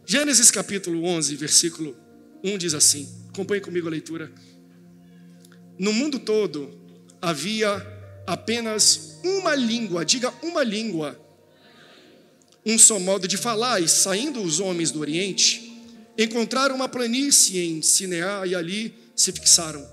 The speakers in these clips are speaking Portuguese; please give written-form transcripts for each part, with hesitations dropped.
Gênesis capítulo 11, versículo 1 diz assim, acompanhe comigo a leitura. No mundo todo havia apenas uma língua, diga uma língua, um só modo de falar, e saindo os homens do Oriente, encontraram uma planície em Sineá e ali se fixaram.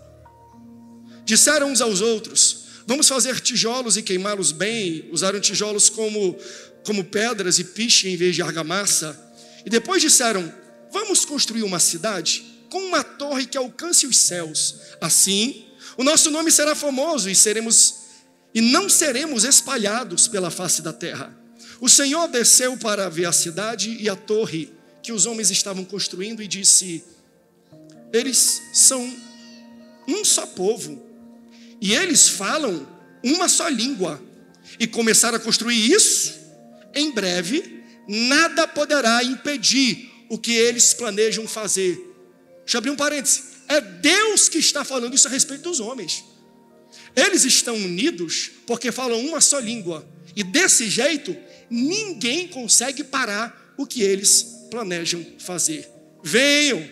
Disseram uns aos outros, vamos fazer tijolos e queimá-los bem. Usaram tijolos como pedras e piche em vez de argamassa. E depois disseram, vamos construir uma cidade com uma torre que alcance os céus. Assim, o nosso nome será famoso e não seremos espalhados pela face da terra. O Senhor desceu para ver a cidade e a torre que os homens estavam construindo e disse, eles são um só povo e eles falam uma só língua. E começaram a construir isso, em breve, nada poderá impedir o que eles planejam fazer. Deixa eu abrir um parêntese. É Deus que está falando isso a respeito dos homens. Eles estão unidos porque falam uma só língua. E desse jeito, ninguém consegue parar o que eles planejam fazer. Venham,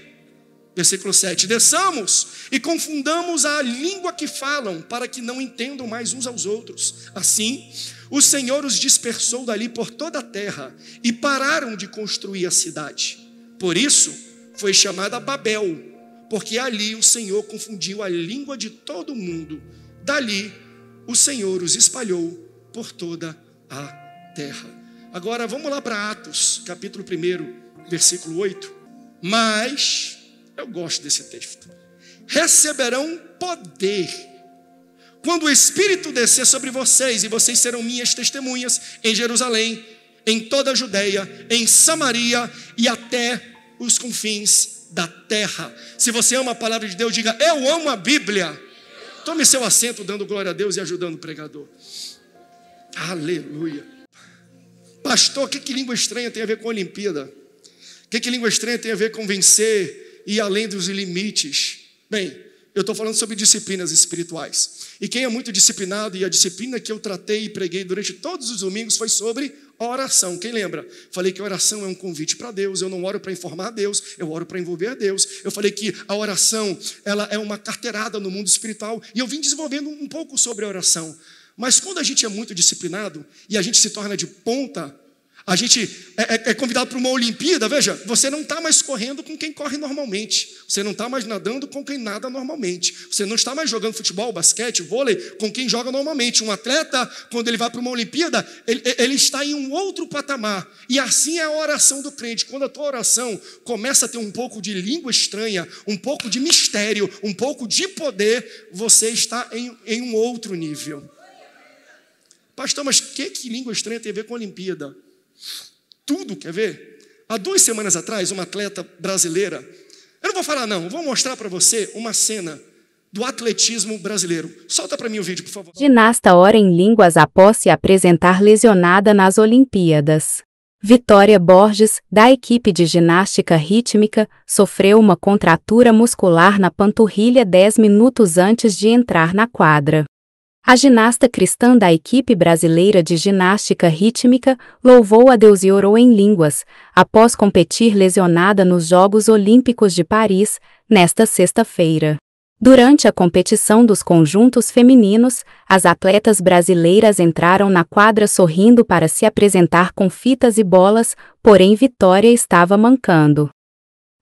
versículo 7, desçamos e confundamos a língua que falam, para que não entendam mais uns aos outros. Assim, o Senhor os dispersou dali por toda a terra e pararam de construir a cidade. Por isso, foi chamada Babel, porque ali o Senhor confundiu a língua de todo mundo. Dali, o Senhor os espalhou por toda a terra. Agora, vamos lá para Atos, capítulo 1, versículo 8. Mas, eu gosto desse texto. Receberão poder quando o Espírito descer sobre vocês, e vocês serão minhas testemunhas em Jerusalém, em toda a Judeia, em Samaria e até os confins da terra. Se você ama a palavra de Deus, diga, eu amo a Bíblia. Tome seu assento dando glória a Deus e ajudando o pregador. Aleluia. Pastor, o que língua estranha tem a ver com a Olimpíada? O que língua estranha tem a ver com vencer e ir além dos limites? Bem, eu estou falando sobre disciplinas espirituais. E quem é muito disciplinado, e a disciplina que eu tratei e preguei durante todos os domingos foi sobre a oração. Quem lembra? Falei que a oração é um convite para Deus. Eu não oro para informar a Deus, eu oro para envolver a Deus. Eu falei que a oração, ela é uma carteirada no mundo espiritual. E eu vim desenvolvendo um pouco sobre a oração. Mas quando a gente é muito disciplinado e a gente se torna de ponta, a gente é convidado para uma Olimpíada. Veja, você não está mais correndo com quem corre normalmente. Você não está mais nadando com quem nada normalmente. Você não está mais jogando futebol, basquete, vôlei com quem joga normalmente. Um atleta, quando ele vai para uma Olimpíada, ele está em um outro patamar. E assim é a oração do crente. Quando a tua oração começa a ter um pouco de língua estranha, um pouco de mistério, um pouco de poder, você está em um outro nível. Pastor, mas que língua estranha tem a ver com a Olimpíada? Tudo, quer ver? Há 2 semanas atrás, uma atleta brasileira, eu não vou falar não, vou mostrar para você uma cena do atletismo brasileiro. Solta para mim o vídeo, por favor. Ginasta ora em línguas após se apresentar lesionada nas Olimpíadas. Vitória Borges, da equipe de ginástica rítmica, sofreu uma contratura muscular na panturrilha 10 minutos antes de entrar na quadra. A ginasta cristã da equipe brasileira de ginástica rítmica louvou a Deus e orou em línguas, após competir lesionada nos Jogos Olímpicos de Paris, nesta sexta-feira. Durante a competição dos conjuntos femininos, as atletas brasileiras entraram na quadra sorrindo para se apresentar com fitas e bolas, porém Vitória estava mancando.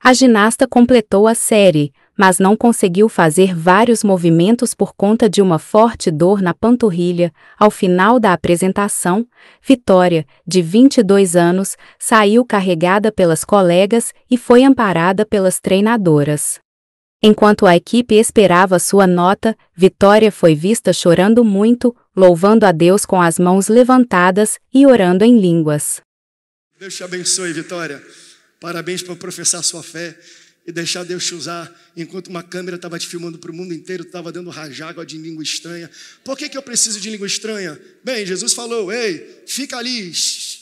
A ginasta completou a série, mas não conseguiu fazer vários movimentos por conta de uma forte dor na panturrilha. Ao final da apresentação, Vitória, de 22 anos, saiu carregada pelas colegas e foi amparada pelas treinadoras. Enquanto a equipe esperava sua nota, Vitória foi vista chorando muito, louvando a Deus com as mãos levantadas e orando em línguas. Deus te abençoe, Vitória. Parabéns por professar sua fé e deixar Deus te usar. Enquanto uma câmera estava te filmando para o mundo inteiro, tu estava dando rajágua de língua estranha. Por que eu preciso de língua estranha? Bem, Jesus falou, ei, fica ali,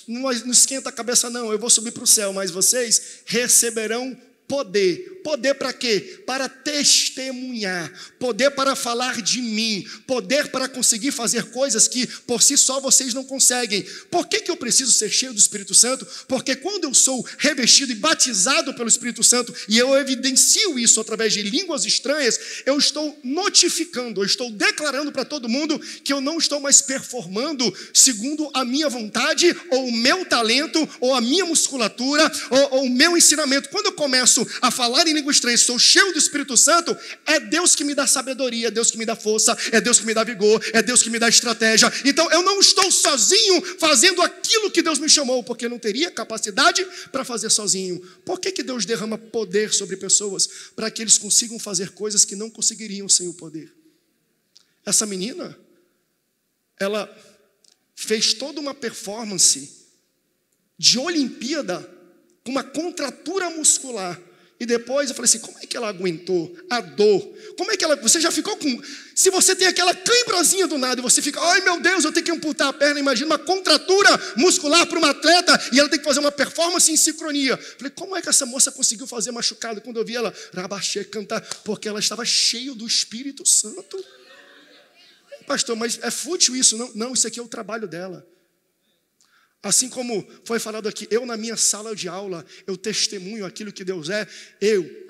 não esquenta a cabeça não, eu vou subir para o céu, mas vocês receberão poder. poder para quê? Para testemunhar, poder para falar de mim, poder para conseguir fazer coisas que por si só vocês não conseguem. Por que eu preciso ser cheio do Espírito Santo? Porque quando eu sou revestido e batizado pelo Espírito Santo, e eu evidencio isso através de línguas estranhas, eu estou notificando, eu estou declarando para todo mundo que eu não estou mais performando segundo a minha vontade, ou o meu talento, ou a minha musculatura, ou o meu ensinamento. Quando eu começo a falar em língua estranha, estou cheio do Espírito Santo, é Deus que me dá sabedoria, é Deus que me dá força, é Deus que me dá vigor, é Deus que me dá estratégia. Então eu não estou sozinho fazendo aquilo que Deus me chamou, porque eu não teria capacidade para fazer sozinho. Por que Deus derrama poder sobre pessoas? Para que eles consigam fazer coisas que não conseguiriam sem o poder. Essa menina, ela fez toda uma performance de Olimpíada com uma contratura muscular. E depois eu falei assim, como é que ela aguentou a dor? Como é que ela... Você já ficou com... Se você tem aquela cãibrazinha do nada e você fica, ai meu Deus, eu tenho que amputar a perna. Imagina uma contratura muscular para uma atleta e ela tem que fazer uma performance em sincronia. Falei, como é que essa moça conseguiu fazer machucado? Quando eu vi ela, rabaxê, cantar, porque ela estava cheia do Espírito Santo. Pastor, mas é fútil isso? Não, não, isso aqui é o trabalho dela. Assim como foi falado aqui, eu na minha sala de aula, eu testemunho aquilo que Deus é.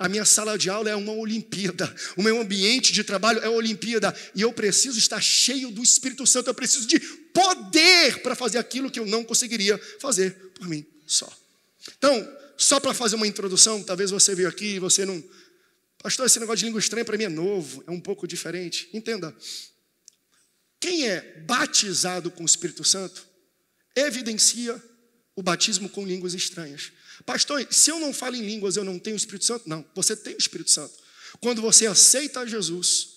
A minha sala de aula é uma Olimpíada. O meu ambiente de trabalho é uma Olimpíada. E eu preciso estar cheio do Espírito Santo. Eu preciso de poder para fazer aquilo que eu não conseguiria fazer por mim só. Então, só para fazer uma introdução, talvez você veio aqui e você não... Pastor, esse negócio de língua estranha para mim é novo, é um pouco diferente. Entenda, quem é batizado com o Espírito Santo, evidencia o batismo com línguas estranhas. Pastor, se eu não falo em línguas, eu não tenho o Espírito Santo? Não, você tem o Espírito Santo. Quando você aceita Jesus,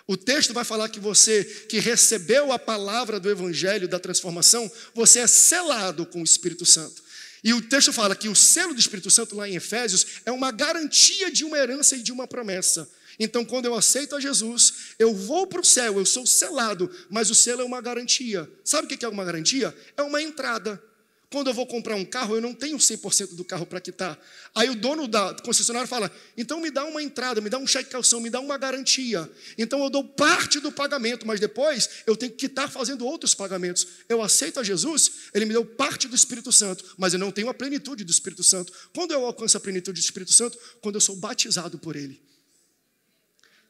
o texto vai falar que você que recebeu a palavra do Evangelho da transformação, você é selado com o Espírito Santo. E o texto fala que o selo do Espírito Santo lá em Efésios é uma garantia de uma herança e de uma promessa. Então, quando eu aceito a Jesus, eu vou para o céu, eu sou selado, mas o selo é uma garantia. Sabe o que é uma garantia? É uma entrada. Quando eu vou comprar um carro, eu não tenho 100% do carro para quitar. Aí o dono da concessionária fala, então me dá uma entrada, me dá um cheque calção, me dá uma garantia. Então eu dou parte do pagamento, mas depois eu tenho que quitar fazendo outros pagamentos. Eu aceito a Jesus, ele me deu parte do Espírito Santo, mas eu não tenho a plenitude do Espírito Santo. Quando eu alcanço a plenitude do Espírito Santo? Quando eu sou batizado por ele.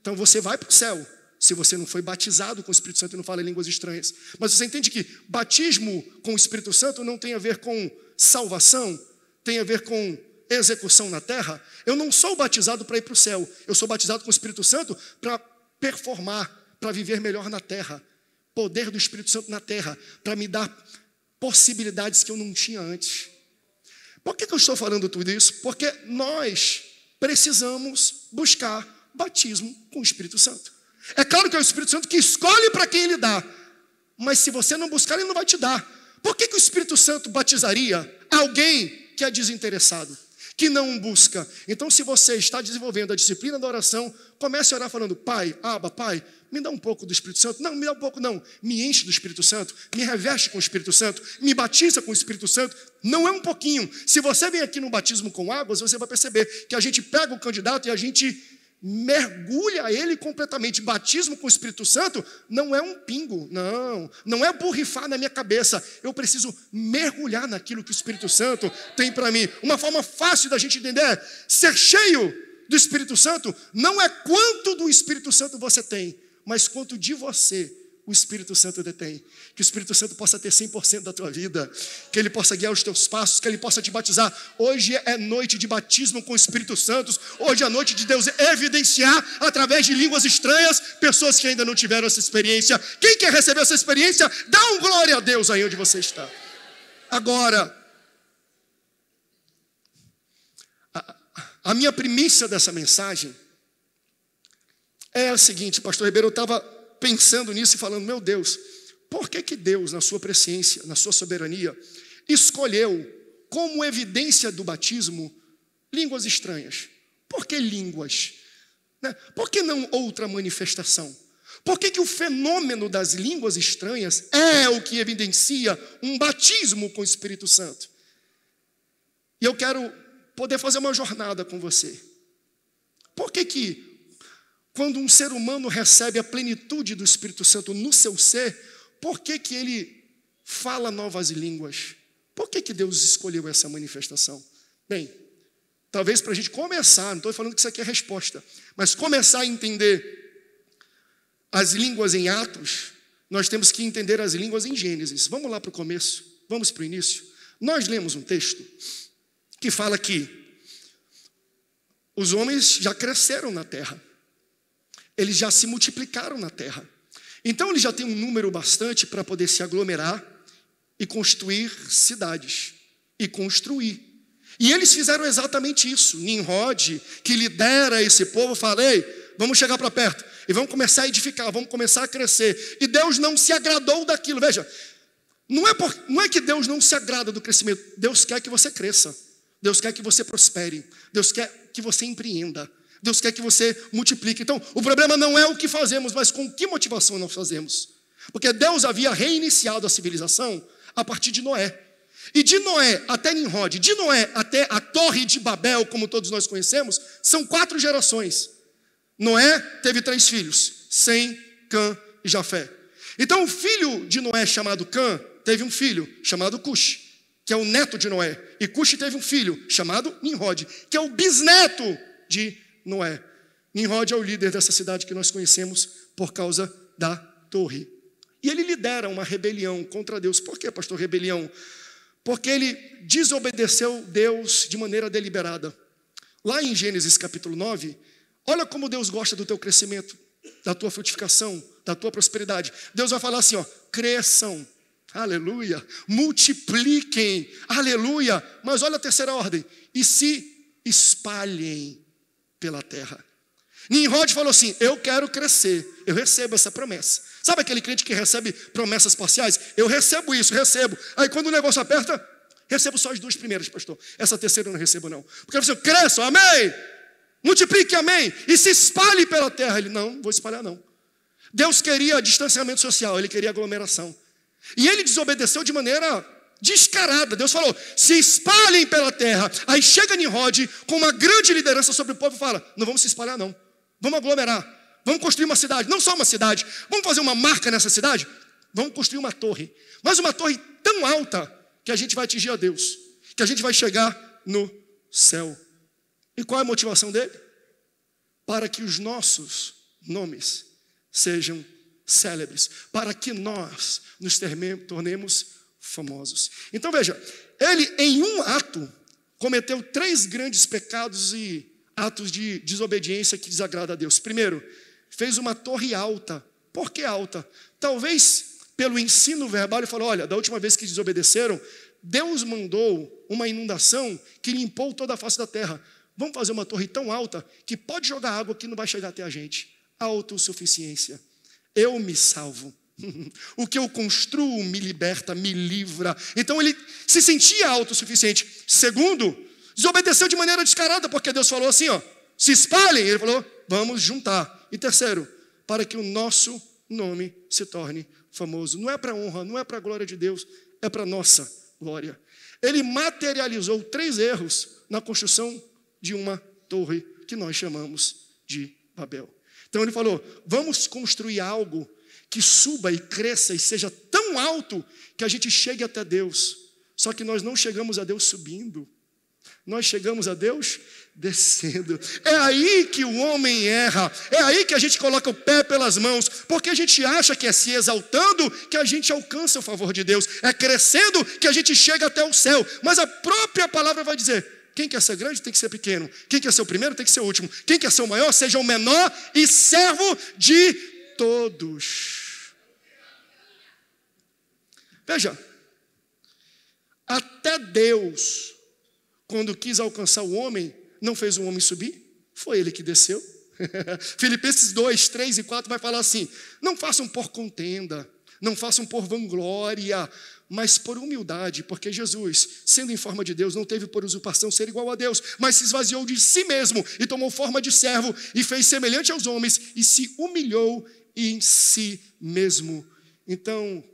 Então você vai para o céu, se você não foi batizado com o Espírito Santo e não fala em línguas estranhas. Mas você entende que batismo com o Espírito Santo não tem a ver com salvação, tem a ver com execução na terra? Eu não sou batizado para ir para o céu, eu sou batizado com o Espírito Santo para performar, para viver melhor na terra. Poder do Espírito Santo na terra, para me dar possibilidades que eu não tinha antes. Por que eu estou falando tudo isso? Porque nós precisamos buscar batismo com o Espírito Santo. É claro que é o Espírito Santo que escolhe para quem ele dá, mas se você não buscar, ele não vai te dar. Por que o Espírito Santo batizaria alguém que é desinteressado, que não busca? Então, se você está desenvolvendo a disciplina da oração, comece a orar falando, Pai, Abba, Pai, me dá um pouco do Espírito Santo. Não, me dá um pouco não, me enche do Espírito Santo, me reveste com o Espírito Santo, me batiza com o Espírito Santo. Não é um pouquinho. Se você vem aqui no batismo com águas, você vai perceber que a gente pega o candidato e a gente mergulha ele completamente. Batismo com o Espírito Santo não é um pingo, não é borrifar na minha cabeça. Eu preciso mergulhar naquilo que o Espírito Santo tem para mim. Uma forma fácil da gente entender é ser cheio do Espírito Santo não é quanto do Espírito Santo você tem, mas quanto de você o Espírito Santo detém. Que o Espírito Santo possa ter 100% da tua vida, que ele possa guiar os teus passos, que ele possa te batizar. Hoje é noite de batismo com o Espírito Santo. Hoje é noite de Deus evidenciar através de línguas estranhas pessoas que ainda não tiveram essa experiência. Quem quer receber essa experiência, dá um glória a Deus aí onde você está. Agora, a minha primícia dessa mensagem é a seguinte, pastor Ribeiro, eu estava pensando nisso e falando, meu Deus, por que Deus, na sua presciência, na sua soberania, escolheu como evidência do batismo línguas estranhas? Por que línguas? Por que não outra manifestação? Por que o fenômeno das línguas estranhas é o que evidencia um batismo com o Espírito Santo? E eu quero poder fazer uma jornada com você. Por que quando um ser humano recebe a plenitude do Espírito Santo no seu ser, por que ele fala novas línguas? Por que Deus escolheu essa manifestação? Bem, talvez para a gente começar, não estou falando que isso aqui é a resposta, mas começar a entender as línguas em Atos, nós temos que entender as línguas em Gênesis. Vamos lá para o começo, vamos para o início. Nós lemos um texto que fala que os homens já cresceram na terra, eles já se multiplicaram na terra. Então eles já têm um número bastante para poder se aglomerar e construir cidades, e construir. E eles fizeram exatamente isso. Nimrod, que lidera esse povo, fala: ei, vamos chegar para perto, e vamos começar a edificar, vamos começar a crescer. E Deus não se agradou daquilo. Veja, não é que Deus não se agrada do crescimento. Deus quer que você cresça, Deus quer que você prospere, Deus quer que você empreenda, Deus quer que você multiplique. Então, o problema não é o que fazemos, mas com que motivação nós fazemos. Porque Deus havia reiniciado a civilização a partir de Noé. E de Noé até Nimrod, de Noé até a Torre de Babel, como todos nós conhecemos, são 4 gerações. Noé teve 3 filhos, Sem, Cã e Jafé. Então o filho de Noé, chamado Cã, teve um filho chamado Cush, que é o neto de Noé. E Cush teve um filho chamado Nimrod, que é o bisneto de Noé. Nimrod é o líder dessa cidade que nós conhecemos por causa da torre. E ele lidera uma rebelião contra Deus. Por que, pastor, rebelião? Porque ele desobedeceu Deus de maneira deliberada. Lá em Gênesis capítulo 9, olha como Deus gosta do teu crescimento, da tua frutificação, da tua prosperidade. Deus vai falar assim, ó: cresçam, aleluia, multipliquem, aleluia. Mas olha a terceira ordem: e se espalhem pela terra. Nimrod falou assim: eu quero crescer, eu recebo essa promessa. Sabe aquele crente que recebe promessas parciais? Eu recebo isso, recebo. Aí quando o negócio aperta, recebo só as 2 primeiras, pastor. Essa terceira eu não recebo não. Porque você cresça, amém. Multiplique, amém. E se espalhe pela terra. Ele: não vou espalhar não. Deus queria distanciamento social, ele queria aglomeração. E ele desobedeceu de maneira descarada. Deus falou: se espalhem pela terra. Aí chega Nimrod com uma grande liderança sobre o povo e fala: não vamos se espalhar não. Vamos aglomerar. Vamos construir uma cidade, não só uma cidade. Vamos fazer uma marca nessa cidade? Vamos construir uma torre. Mas uma torre tão alta que a gente vai atingir a Deus, que a gente vai chegar no céu. E qual é a motivação dele? Para que os nossos nomes sejam célebres, para que nós nos tornemos famosos. Então veja, ele em um ato cometeu 3 grandes pecados e atos de desobediência que desagrada a Deus. Primeiro, fez uma torre alta. Por que alta? Talvez pelo ensino verbal ele falou: olha, da última vez que desobedeceram, Deus mandou uma inundação que limpou toda a face da terra. Vamos fazer uma torre tão alta que pode jogar água que não vai chegar até a gente. Autossuficiência. Eu me salvo. O que eu construo me liberta, me livra. Então ele se sentia autossuficiente. Segundo, desobedeceu de maneira descarada, porque Deus falou assim, ó: se espalhem. Ele falou: vamos juntar. E terceiro, para que o nosso nome se torne famoso. Não é para honra, não é para a glória de Deus, é para a nossa glória. Ele materializou 3 erros na construção de uma torre que nós chamamos de Babel. Então ele falou: vamos construir algo que suba e cresça e seja tão alto que a gente chegue até Deus. Só que nós não chegamos a Deus subindo, nós chegamos a Deus descendo. É aí que o homem erra, é aí que a gente coloca o pé pelas mãos, porque a gente acha que é se exaltando que a gente alcança o favor de Deus, é crescendo que a gente chega até o céu. Mas a própria palavra vai dizer: quem quer ser grande tem que ser pequeno, quem quer ser o primeiro tem que ser o último, quem quer ser o maior seja o menor e servo de todos. Veja, até Deus, quando quis alcançar o homem, não fez o homem subir, foi ele que desceu. Filipenses 2, 3 e 4 vai falar assim: não façam por contenda, não façam por vanglória, mas por humildade, porque Jesus, sendo em forma de Deus, não teve por usurpação ser igual a Deus, mas se esvaziou de si mesmo e tomou forma de servo e fez semelhante aos homens e se humilhou em si mesmo. Então,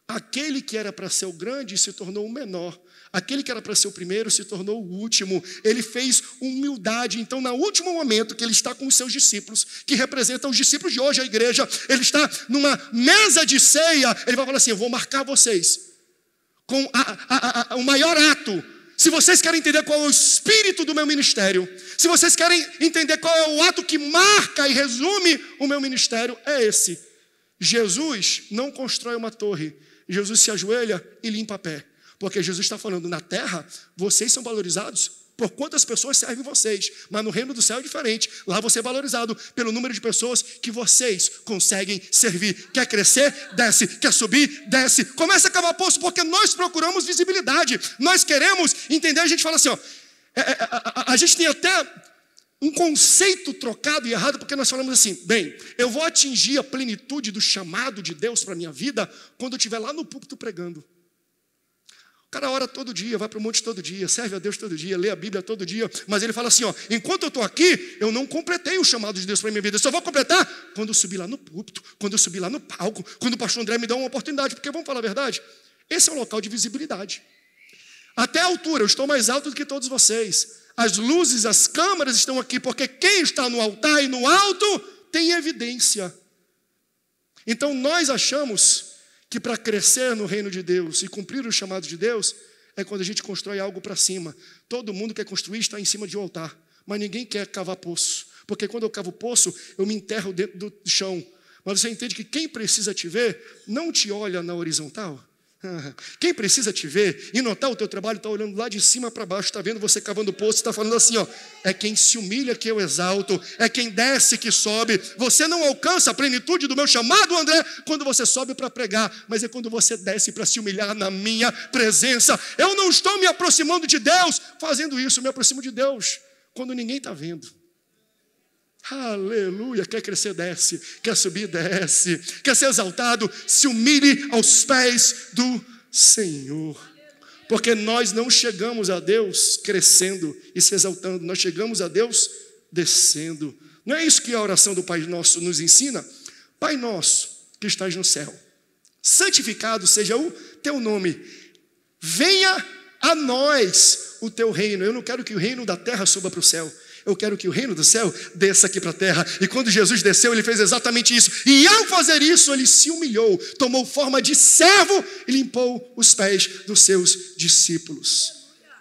aquele que era para ser o grande se tornou o menor. Aquele que era para ser o primeiro se tornou o último. Ele fez humildade. Então, no último momento que ele está com os seus discípulos, que representam os discípulos de hoje, a igreja, ele está numa mesa de ceia, ele vai falar assim: eu vou marcar vocês com o maior ato. Se vocês querem entender qual é o espírito do meu ministério, se vocês querem entender qual é o ato que marca e resume o meu ministério, é esse. Jesus não constrói uma torre. Jesus se ajoelha e limpa a pé. Porque Jesus está falando, na terra, vocês são valorizados por quantas pessoas servem vocês. Mas no reino do céu é diferente. Lá você é valorizado pelo número de pessoas que vocês conseguem servir. Quer crescer? Desce. Quer subir? Desce. Começa a cavar poço, porque nós procuramos visibilidade. Nós queremos entender. A gente fala assim, ó, a gente tem até um conceito trocado e errado, porque nós falamos assim: bem, eu vou atingir a plenitude do chamado de Deus para a minha vida quando eu estiver lá no púlpito pregando. O cara ora todo dia, vai para o monte todo dia, serve a Deus todo dia, lê a Bíblia todo dia, mas ele fala assim, ó, enquanto eu estou aqui, eu não completei o chamado de Deus para a minha vida, eu só vou completar quando eu subir lá no púlpito, quando eu subir lá no palco, quando o pastor André me dá uma oportunidade, porque vamos falar a verdade, esse é um local de visibilidade. Até a altura, eu estou mais alto do que todos vocês, as luzes, as câmeras estão aqui, porque quem está no altar e no alto tem evidência. Então nós achamos que para crescer no reino de Deus e cumprir o chamado de Deus, é quando a gente constrói algo para cima. Todo mundo quer construir está em cima de um altar, mas ninguém quer cavar poço, porque quando eu cavo poço, eu me enterro dentro do chão. Mas você entende que quem precisa te ver, não te olha na horizontal. Quem precisa te ver e notar o teu trabalho, está olhando lá de cima para baixo, está vendo você cavando poço, está falando assim, ó, é quem se humilha que eu exalto, é quem desce que sobe. Você não alcança a plenitude do meu chamado, André, quando você sobe para pregar, mas é quando você desce para se humilhar na minha presença. Eu não estou me aproximando de Deus fazendo isso, eu me aproximo de Deus quando ninguém está vendo. Aleluia, quer crescer, desce, quer subir, desce, quer ser exaltado, se humilhe aos pés do Senhor, porque nós não chegamos a Deus crescendo e se exaltando, nós chegamos a Deus descendo. Não é isso que a oração do Pai Nosso nos ensina? Pai nosso que estás no céu, santificado seja o teu nome, venha a nós o teu reino. Eu não quero que o reino da terra suba para o céu, eu quero que o reino do céu desça aqui para a terra. E quando Jesus desceu, ele fez exatamente isso. E ao fazer isso, ele se humilhou, tomou forma de servo e limpou os pés dos seus discípulos.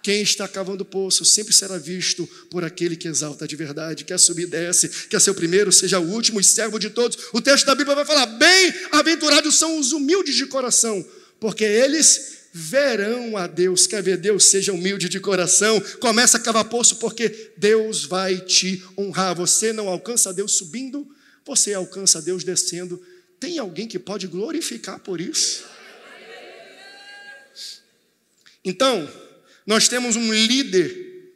Quem está cavando poço sempre será visto por aquele que exalta de verdade. Quer subir, desce. Quer ser o primeiro, seja o último e servo de todos. O texto da Bíblia vai falar: bem-aventurados são os humildes de coração, porque eles verão a Deus. Quer ver Deus? Seja humilde de coração. Começa a cavar poço, porque Deus vai te honrar. Você não alcança a Deus subindo, você alcança a Deus descendo. Tem alguém que pode glorificar por isso? Então, nós temos um líder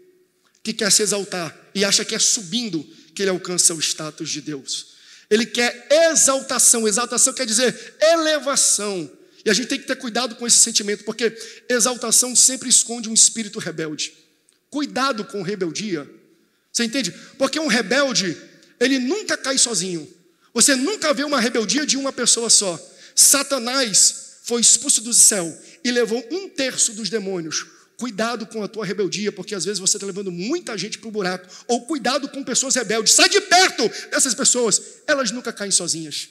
que quer se exaltar e acha que é subindo que ele alcança o status de Deus. Ele quer exaltação. Exaltação quer dizer elevação. E a gente tem que ter cuidado com esse sentimento, porque exaltação sempre esconde um espírito rebelde. Cuidado com rebeldia. Você entende? Porque um rebelde, ele nunca cai sozinho. Você nunca vê uma rebeldia de uma pessoa só. Satanás foi expulso do céu e levou 1/3 dos demônios. Cuidado com a tua rebeldia, porque às vezes você está levando muita gente para o buraco. Ou cuidado com pessoas rebeldes. Sai de perto dessas pessoas. Elas nunca caem sozinhas.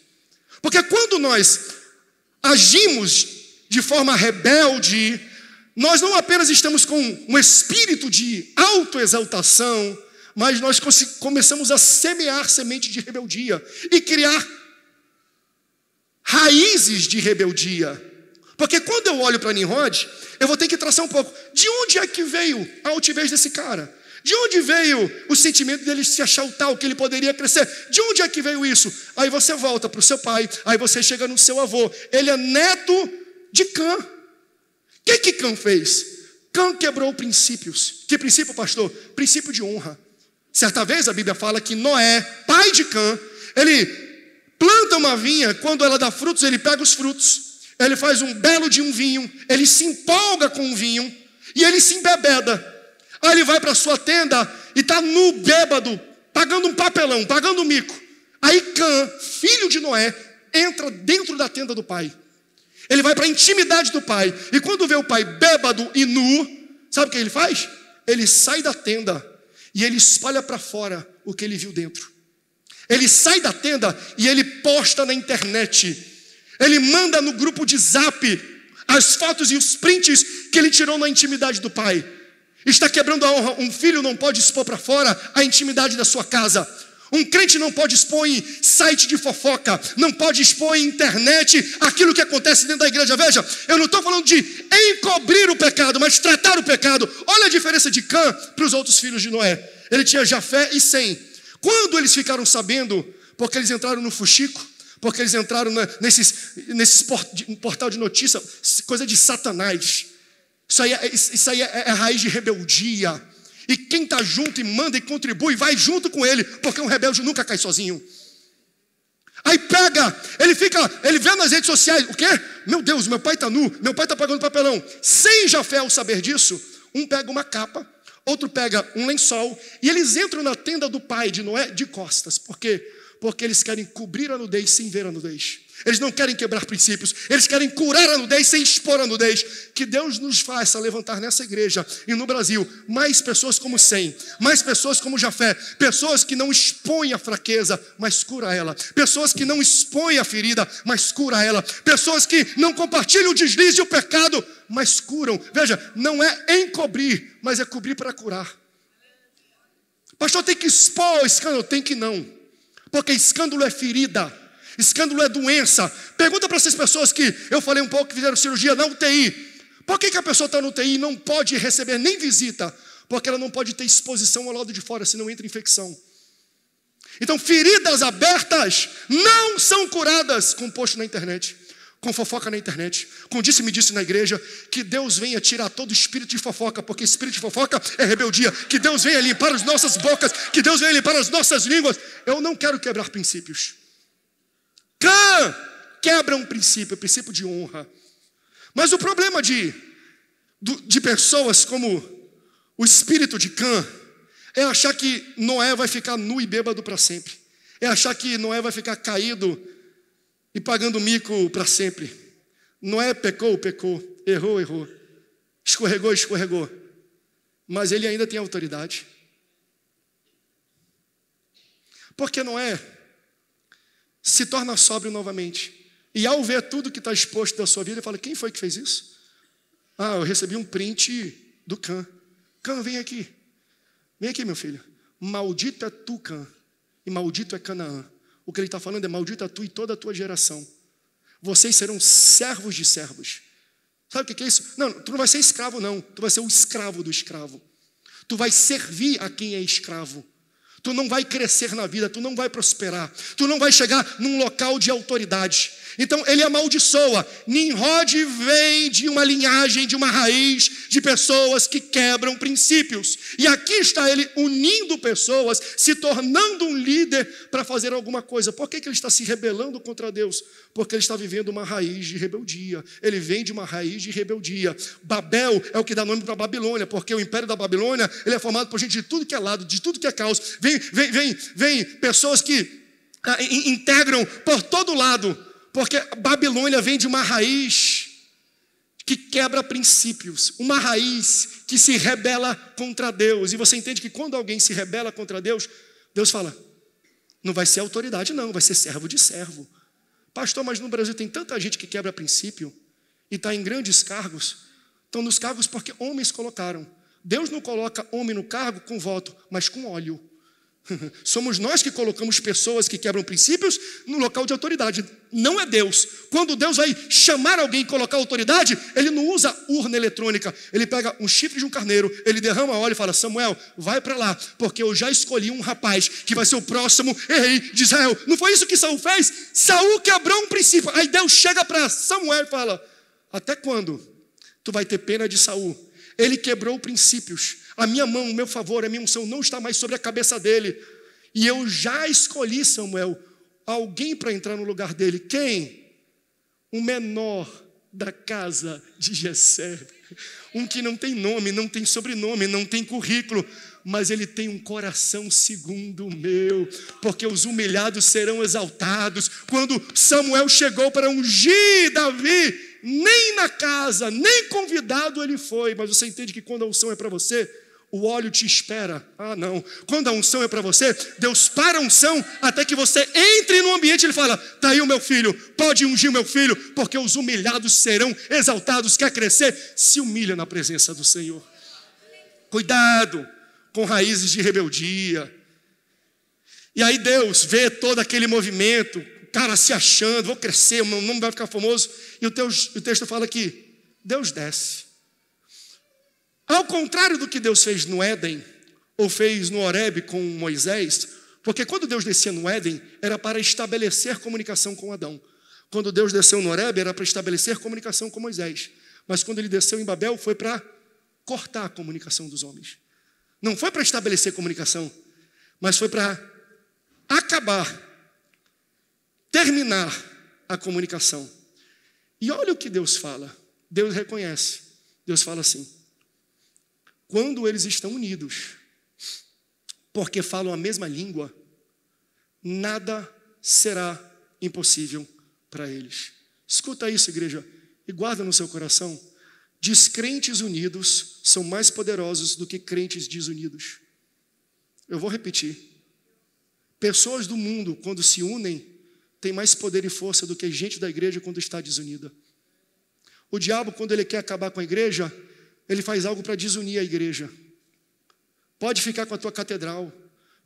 Porque quando nós agimos de forma rebelde, nós não apenas estamos com um espírito de autoexaltação, mas nós começamos a semear semente de rebeldia e criar raízes de rebeldia. Porque quando eu olho para Nimrod, eu vou ter que traçar um pouco. De onde é que veio a altivez desse cara? De onde veio o sentimento dele se achar o tal, que ele poderia crescer? De onde é que veio isso? Aí você volta para o seu pai, aí você chega no seu avô. Ele é neto de Cã. O que Cã fez? Cã quebrou princípios. Que princípio, pastor? Princípio de honra. Certa vez a Bíblia fala que Noé, pai de Cã, ele planta uma vinha, quando ela dá frutos, ele pega os frutos, ele faz um belo de um vinho, ele se empolga com o vinho e ele se embebeda. Aí ele vai para a sua tenda e está nu, bêbado, pagando um papelão, pagando um mico. Aí Cã, filho de Noé, entra dentro da tenda do pai. Ele vai para a intimidade do pai. E quando vê o pai bêbado e nu, sabe o que ele faz? Ele sai da tenda e ele espalha para fora o que ele viu dentro. Ele sai da tenda e ele posta na internet. Ele manda no grupo de Zap as fotos e os prints que ele tirou na intimidade do pai. Está quebrando a honra. Um filho não pode expor para fora a intimidade da sua casa. Um crente não pode expor em site de fofoca, não pode expor em internet aquilo que acontece dentro da igreja. Veja, eu não estou falando de encobrir o pecado, mas tratar o pecado. Olha a diferença de Cã para os outros filhos de Noé. Ele tinha Jafé e Sem. Quando eles ficaram sabendo, porque eles entraram no fuxico, porque eles entraram nesses portal de notícia, coisa de Satanás. Isso aí é a raiz de rebeldia. E quem está junto e manda e contribui, vai junto com ele, porque um rebelde nunca cai sozinho. Aí pega, ele vê nas redes sociais, o quê? Meu Deus, meu pai está nu, meu pai está pagando papelão. Sem Jafé ao saber disso, um pega uma capa, outro pega um lençol, e eles entram na tenda do pai de Noé de costas. Por quê? Porque eles querem cobrir a nudez sem ver a nudez. Eles não querem quebrar princípios, eles querem curar a nudez sem expor a nudez. Que Deus nos faça levantar nessa igreja e no Brasil mais pessoas como Sem, mais pessoas como Jafé, pessoas que não expõem a fraqueza, mas cura ela, pessoas que não expõem a ferida, mas cura ela, pessoas que não compartilham o deslize e o pecado, mas curam. Veja, não é encobrir, mas é cobrir para curar. Pastor, tem que expor o escândalo? Tem que não, porque escândalo é ferida. Escândalo é doença. Pergunta para essas pessoas que eu falei um pouco que fizeram cirurgia na UTI. Por que a pessoa está na UTI e não pode receber nem visita? Porque ela não pode ter exposição ao lado de fora, senão entra infecção. Então, feridas abertas não são curadas com post na internet, com fofoca na internet, com disse-me-disse na igreja. Que Deus venha tirar todo espírito de fofoca, porque espírito de fofoca é rebeldia. Que Deus venha limpar as nossas bocas, que Deus venha limpar as nossas línguas. Eu não quero quebrar princípios. Cã quebra um princípio, o princípio de honra. Mas o problema de pessoas como o espírito de Cã é achar que Noé vai ficar nu e bêbado para sempre. É achar que Noé vai ficar caído e pagando mico para sempre. Noé pecou, errou, escorregou. Mas ele ainda tem autoridade. Porque Noé se torna sóbrio novamente. E ao ver tudo que está exposto da sua vida, ele fala: quem foi que fez isso? Eu recebi um print do Cã. Cã, vem aqui, meu filho. Maldito é tu, Cã, e maldito é Canaã. O que ele está falando é: maldito é tu e toda a tua geração. Vocês serão servos de servos. Sabe o que é isso? Não, tu não vai ser escravo não, tu vai ser o escravo do escravo. Tu vai servir a quem é escravo. Tu não vai crescer na vida, tu não vai prosperar, tu não vai chegar num local de autoridade. Então ele amaldiçoa. Nimrod vem de uma linhagem, de uma raiz de pessoas que quebram princípios. E aqui está ele unindo pessoas, se tornando um líder para fazer alguma coisa. Por que ele está se rebelando contra Deus? Porque ele está vivendo uma raiz de rebeldia. Ele vem de uma raiz de rebeldia. Babel é o que dá nome para a Babilônia, porque o império da Babilônia ele é formado por gente de tudo que é lado, de tudo que é caos. Vem pessoas que integram por todo lado. Porque Babilônia vem de uma raiz que quebra princípios, uma raiz que se rebela contra Deus. E você entende que quando alguém se rebela contra Deus, Deus fala: não vai ser autoridade não, vai ser servo de servo. Pastor, mas no Brasil tem tanta gente que quebra princípio e está em grandes cargos. Estão nos cargos porque homens colocaram. Deus não coloca homem no cargo com voto, mas com óleo. Somos nós que colocamos pessoas que quebram princípios no local de autoridade. Não é Deus. Quando Deus vai chamar alguém e colocar autoridade, ele não usa urna eletrônica. Ele pega um chifre de um carneiro, ele derrama óleo e fala: Samuel, vai para lá, porque eu já escolhi um rapaz que vai ser o próximo rei de Israel. Não foi isso que Saul fez? Saul quebrou um princípio. Aí Deus chega para Samuel e fala: até quando tu vai ter pena de Saul? Ele quebrou princípios. A minha mão, o meu favor, a minha unção não está mais sobre a cabeça dele. E eu já escolhi, Samuel, alguém para entrar no lugar dele. Quem? O menor da casa de Jessé. Um que não tem nome, não tem sobrenome, não tem currículo, mas ele tem um coração segundo o meu, porque os humilhados serão exaltados. Quando Samuel chegou para ungir Davi, nem na casa, nem convidado ele foi. Mas você entende que quando a unção é para você, o óleo te espera. Ah, não. Quando a unção é para você, Deus para a unção até que você entre no ambiente e ele fala, está aí o meu filho, pode ungir o meu filho, porque os humilhados serão exaltados. Quer crescer? Se humilha na presença do Senhor. Cuidado com raízes de rebeldia. E aí Deus vê todo aquele movimento, o cara se achando, vou crescer, o meu nome vai ficar famoso. E o texto fala que Deus desce. Ao contrário do que Deus fez no Éden, ou fez no Horebe com Moisés, porque quando Deus descia no Éden, era para estabelecer comunicação com Adão. Quando Deus desceu no Horebe, era para estabelecer comunicação com Moisés. Mas quando ele desceu em Babel, foi para cortar a comunicação dos homens. Não foi para estabelecer comunicação, mas foi para acabar, terminar a comunicação. E olha o que Deus fala. Deus reconhece. Deus fala assim: quando eles estão unidos, porque falam a mesma língua, nada será impossível para eles. Escuta isso, igreja, e guarda no seu coração. Descrentes unidos são mais poderosos do que crentes desunidos. Eu vou repetir. Pessoas do mundo, quando se unem, têm mais poder e força do que gente da igreja quando está desunida. O diabo, quando ele quer acabar com a igreja, ele faz algo para desunir a igreja. Pode ficar com a tua catedral,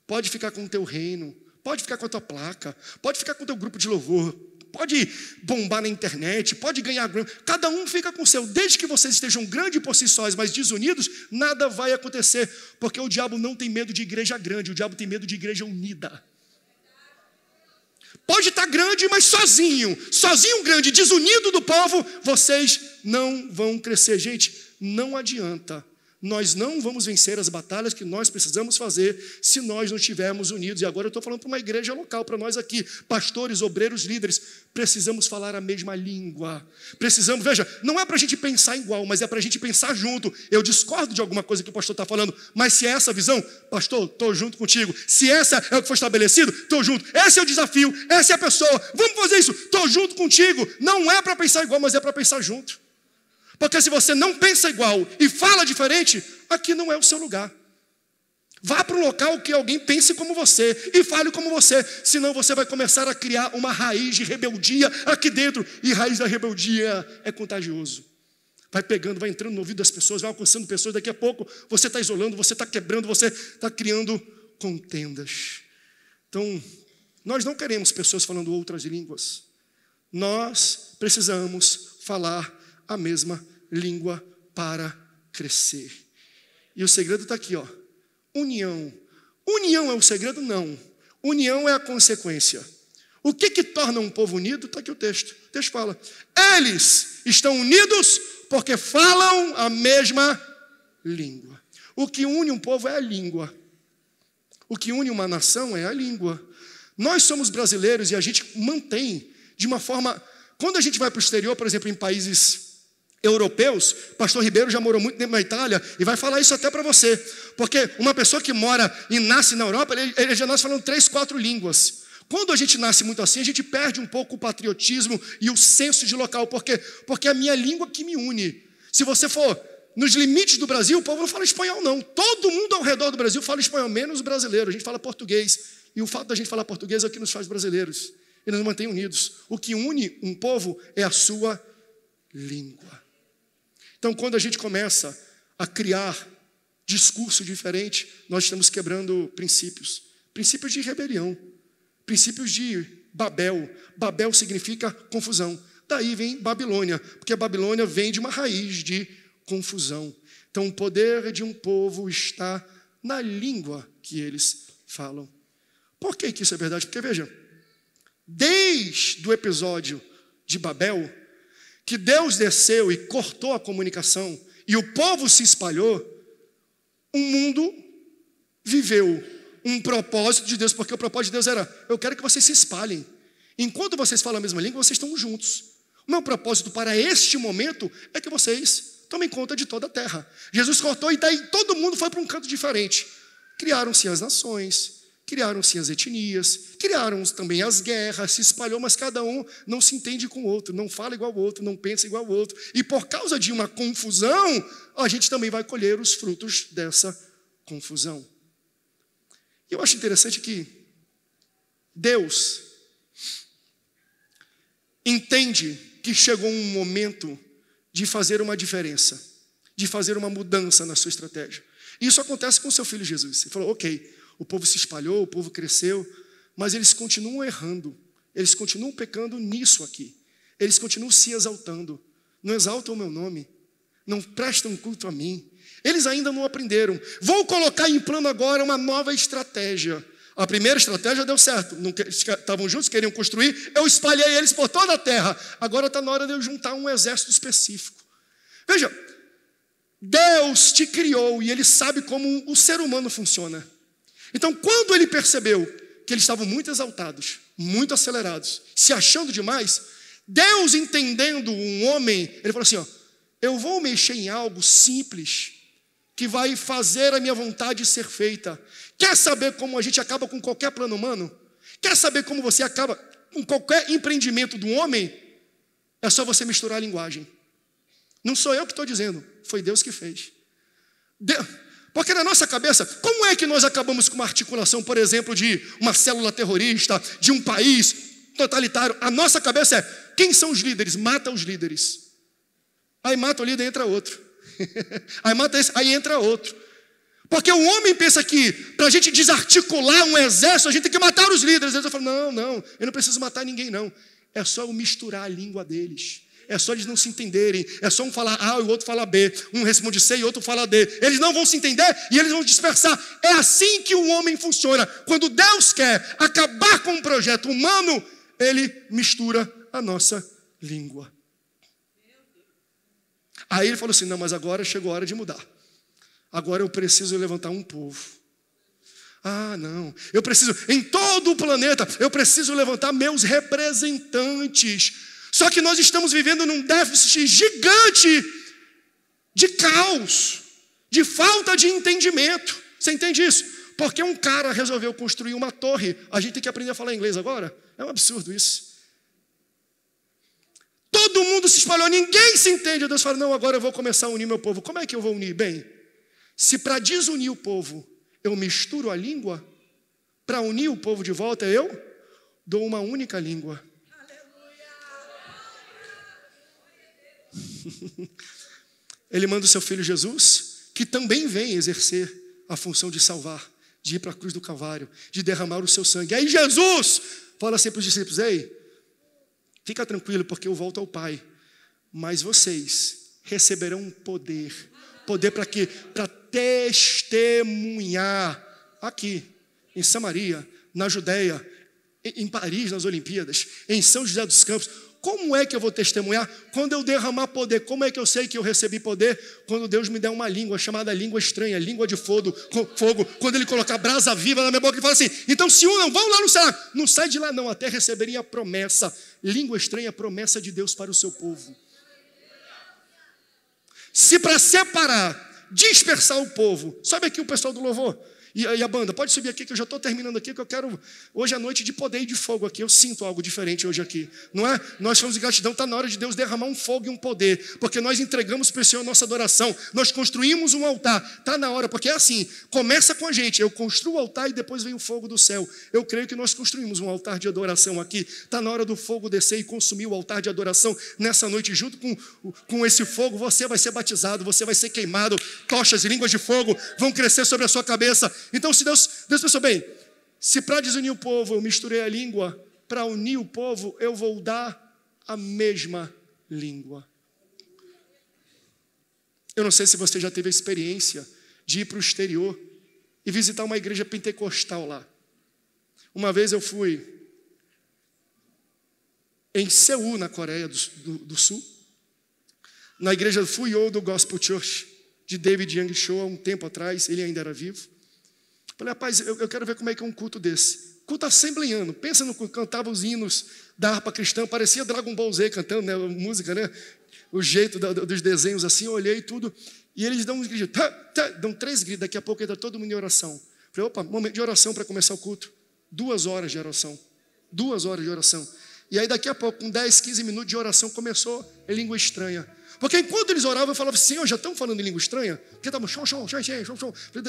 pode ficar com o teu reino, pode ficar com a tua placa, pode ficar com o teu grupo de louvor, pode bombar na internet, pode ganhar grana. Cada um fica com o seu. Desde que vocês estejam grandes por si sós, mas desunidos, nada vai acontecer. Porque o diabo não tem medo de igreja grande, o diabo tem medo de igreja unida. Pode estar grande, mas sozinho grande, desunido do povo, vocês não vão crescer. Gente, não adianta. Nós não vamos vencer as batalhas que nós precisamos fazer se nós não estivermos unidos. E agora eu estou falando para uma igreja local, para nós aqui, pastores, obreiros, líderes, precisamos falar a mesma língua. Precisamos, veja, não é para a gente pensar igual, mas é para a gente pensar junto. Eu discordo de alguma coisa que o pastor está falando, mas se é essa a visão, pastor, estou junto contigo. Se essa é o que foi estabelecido, estou junto. Esse é o desafio, essa é a pessoa. Vamos fazer isso, estou junto contigo. Não é para pensar igual, mas é para pensar junto. Porque se você não pensa igual e fala diferente, aqui não é o seu lugar. Vá para um local que alguém pense como você e fale como você. Senão você vai começar a criar uma raiz de rebeldia aqui dentro. E raiz da rebeldia é contagioso. Vai pegando, vai entrando no ouvido das pessoas, vai alcançando pessoas. Daqui a pouco você está isolando, você está quebrando, você está criando contendas. Então, nós não queremos pessoas falando outras línguas. Nós precisamos falar a mesma língua para crescer. E o segredo está aqui, ó. União. União é o segredo? Não. União é a consequência. O que torna um povo unido? Está aqui o texto. O texto fala: eles estão unidos porque falam a mesma língua. O que une um povo é a língua. O que une uma nação é a língua. Nós somos brasileiros e a gente mantém de uma forma... Quando a gente vai para o exterior, por exemplo, em países europeus, pastor Ribeiro já morou muito tempo na Itália e vai falar isso até para você, porque uma pessoa que mora e nasce na Europa, ele já nasce falando 3, 4 línguas. Quando a gente nasce muito assim, a gente perde um pouco o patriotismo e o senso de local, porque é a minha língua que me une. Se você for nos limites do Brasil, o povo não fala espanhol não, todo mundo ao redor do Brasil fala espanhol, menos o brasileiro, a gente fala português, e o fato da gente falar português é o que nos faz brasileiros, e nos mantém unidos. O que une um povo é a sua língua. Então, quando a gente começa a criar discurso diferente, nós estamos quebrando princípios. Princípios de rebelião. Princípios de Babel. Babel significa confusão. Daí vem Babilônia, porque a Babilônia vem de uma raiz de confusão. Então, o poder de um povo está na língua que eles falam. Por que isso é verdade? Porque, veja, desde o episódio de Babel, que Deus desceu e cortou a comunicação e o povo se espalhou, o mundo viveu um propósito de Deus, porque o propósito de Deus era: eu quero que vocês se espalhem. Enquanto vocês falam a mesma língua, vocês estão juntos. O meu propósito para este momento é que vocês tomem conta de toda a terra. Jesus cortou e daí todo mundo foi para um canto diferente. Criaram-se as nações, Criaram-se as etnias, criaram também as guerras, se espalhou, mas cada um não se entende com o outro, não fala igual ao outro, não pensa igual ao outro. E por causa de uma confusão, a gente também vai colher os frutos dessa confusão. E eu acho interessante que Deus entende que chegou um momento de fazer uma diferença, de fazer uma mudança na sua estratégia. E isso acontece com o seu filho Jesus. Ele falou, ok, o povo se espalhou, o povo cresceu, mas eles continuam errando, eles continuam pecando nisso aqui. Eles continuam se exaltando, não exaltam o meu nome, não prestam culto a mim. Eles ainda não aprenderam. Vou colocar em plano agora uma nova estratégia. A primeira estratégia deu certo, estavam juntos, queriam construir, eu espalhei eles por toda a terra. Agora está na hora de eu juntar um exército específico. Veja, Deus te criou e Ele sabe como o ser humano funciona. Então, quando Ele percebeu que eles estavam muito exaltados, muito acelerados, se achando demais, Deus, entendendo um homem, Ele falou assim, ó, eu vou mexer em algo simples, que vai fazer a minha vontade ser feita. Quer saber como a gente acaba com qualquer plano humano? Quer saber como você acaba com qualquer empreendimento do homem? É só você misturar a linguagem. Não sou eu que estou dizendo, foi Deus que fez. Porque na nossa cabeça, como é que nós acabamos com uma articulação, por exemplo, de uma célula terrorista, de um país totalitário? A nossa cabeça é, quem são os líderes? Mata os líderes. Aí mata o líder, entra outro. Aí mata esse, aí entra outro. Porque o homem pensa que para a gente desarticular um exército, a gente tem que matar os líderes. Eles falam, não, eu não preciso matar ninguém, não. É só eu misturar a língua deles. É só eles não se entenderem. É só um falar A e o outro falar B. Um responde C e o outro fala D. Eles não vão se entender e eles vão dispersar. É assim que o homem funciona. Quando Deus quer acabar com um projeto humano, Ele mistura a nossa língua. Aí Ele falou assim, não, mas agora chegou a hora de mudar. Agora eu preciso levantar um povo. Ah, não. Eu preciso, em todo o planeta, eu preciso levantar meus representantes. Só que nós estamos vivendo num déficit gigante de caos, de falta de entendimento. Você entende isso? Porque um cara resolveu construir uma torre, a gente tem que aprender a falar inglês agora? É um absurdo isso. Todo mundo se espalhou, ninguém se entende. Deus fala, não, agora eu vou começar a unir meu povo. Como é que eu vou unir? Bem, se para desunir o povo eu misturo a língua, para unir o povo de volta eu dou uma única língua. Ele manda o seu filho Jesus, que também vem exercer a função de salvar, de ir para a cruz do Calvário, de derramar o seu sangue. Aí Jesus fala assim para os discípulos, ei, fica tranquilo porque eu volto ao Pai, mas vocês receberão poder. Poder para quê? Para testemunhar aqui, em Samaria, na Judéia, em Paris, nas Olimpíadas, em São José dos Campos. Como é que eu vou testemunhar? Quando eu derramar poder. Como é que eu sei que eu recebi poder? Quando Deus me der uma língua chamada língua estranha, língua de fogo. Quando Ele colocar brasa viva na minha boca e fala assim, então se unam, vão lá no céu. Não sai de lá não, até receberem a promessa. Língua estranha, promessa de Deus para o seu povo. Se para separar, dispersar o povo, sabe aqui o pessoal do louvor? E a banda, pode subir aqui que eu já estou terminando aqui, que eu quero hoje à noite de poder e de fogo aqui. Eu sinto algo diferente hoje aqui, não é? Nós somos de gratidão, está na hora de Deus derramar um fogo e um poder, porque nós entregamos para o Senhor a nossa adoração, nós construímos um altar, está na hora, porque é assim, começa com a gente, eu construo o altar e depois vem o fogo do céu. Eu creio que nós construímos um altar de adoração aqui, está na hora do fogo descer e consumir o altar de adoração nessa noite, junto com esse fogo, você vai ser batizado, você vai ser queimado, tochas e línguas de fogo vão crescer sobre a sua cabeça. Então, se Deus pensou bem, se para desunir o povo eu misturei a língua, para unir o povo eu vou dar a mesma língua. Eu não sei se você já teve a experiência de ir para o exterior e visitar uma igreja pentecostal lá. Uma vez eu fui em Seul, na Coreia do Sul, na igreja Fuyou do Gospel Church, de David Young Cho, há um tempo atrás, ele ainda era vivo. Falei, rapaz, eu quero ver como é que é um culto desse. Culto assembleiano. Pensa no culto, cantava os hinos da harpa cristã, parecia Dragon Ball Z cantando, né, música, né? O jeito dos desenhos assim, eu olhei tudo. E eles dão uns gritos, dão 3 gritos, daqui a pouco entra todo mundo em oração. Falei, opa, momento de oração para começar o culto. 2 horas de oração. 2 horas de oração. E aí daqui a pouco, com 10, 15 minutos de oração, começou em língua estranha. Porque enquanto eles oravam, eu falava assim, Senhor, já estão falando em língua estranha? Porque estavam,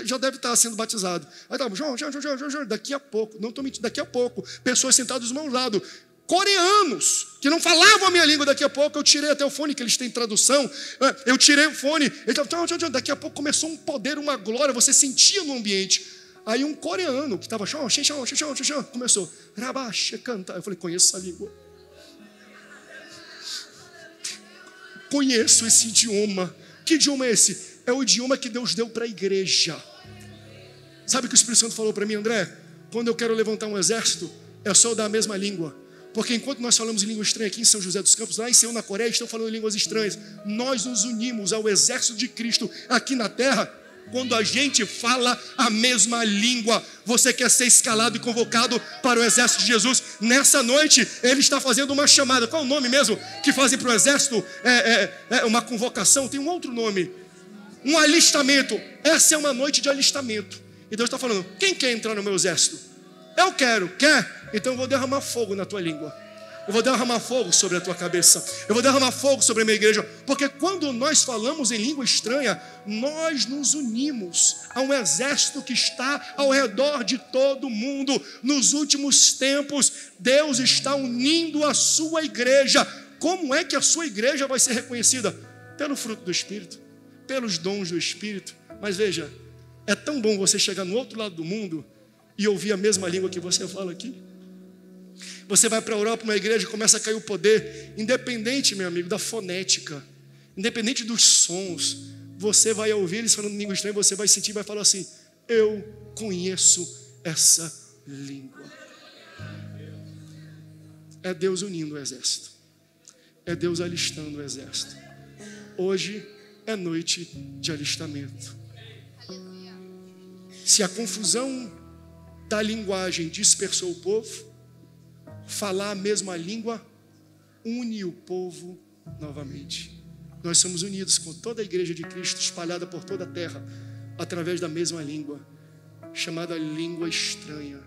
já deve estar sendo batizado. Aí estavam, daqui a pouco, não estou mentindo, daqui a pouco, pessoas sentadas dos meus lados, coreanos, que não falavam a minha língua, daqui a pouco eu tirei até o fone, que eles têm tradução, eu tirei o fone, daqui a pouco começou um poder, uma glória, você sentia no ambiente. Aí um coreano, que estava, começou, canta. Eu falei, conheço essa língua. Conheço esse idioma. Que idioma é esse? É o idioma que Deus deu para a igreja. Sabe o que o Espírito Santo falou para mim, André? Quando eu quero levantar um exército, é só eu dar a mesma língua. Porque enquanto nós falamos em língua estranha aqui em São José dos Campos, lá em Seul, na Coreia, estão falando em línguas estranhas. Nós nos unimos ao exército de Cristo aqui na terra quando a gente fala a mesma língua. Você quer ser escalado e convocado para o exército de Jesus? Nessa noite, ele está fazendo uma chamada. Qual é o nome mesmo que fazem para o exército? Uma convocação, tem um outro nome. Um alistamento. Essa é uma noite de alistamento. E Deus está falando, quem quer entrar no meu exército? Eu quero. Quer? Então eu vou derramar fogo na tua língua. Eu vou derramar fogo sobre a tua cabeça. Eu vou derramar fogo sobre a minha igreja. Porque quando nós falamos em língua estranha, nós nos unimos a um exército que está ao redor de todo mundo. Nos últimos tempos, Deus está unindo a sua igreja. Como é que a sua igreja vai ser reconhecida? Pelo fruto do Espírito, pelos dons do Espírito. Mas veja, é tão bom você chegar no outro lado do mundo e ouvir a mesma língua que você fala aqui. Você vai para a Europa, uma igreja, começa a cair o poder, independente, meu amigo, da fonética, independente dos sons, você vai ouvir eles falando em língua estranha, você vai sentir, vai falar assim, eu conheço essa língua. É Deus unindo o exército, é Deus alistando o exército. Hoje é noite de alistamento. Se a confusão da linguagem dispersou o povo, falar a mesma língua une o povo novamente. Nós somos unidos com toda a igreja de Cristo espalhada por toda a terra através da mesma língua, chamada língua estranha.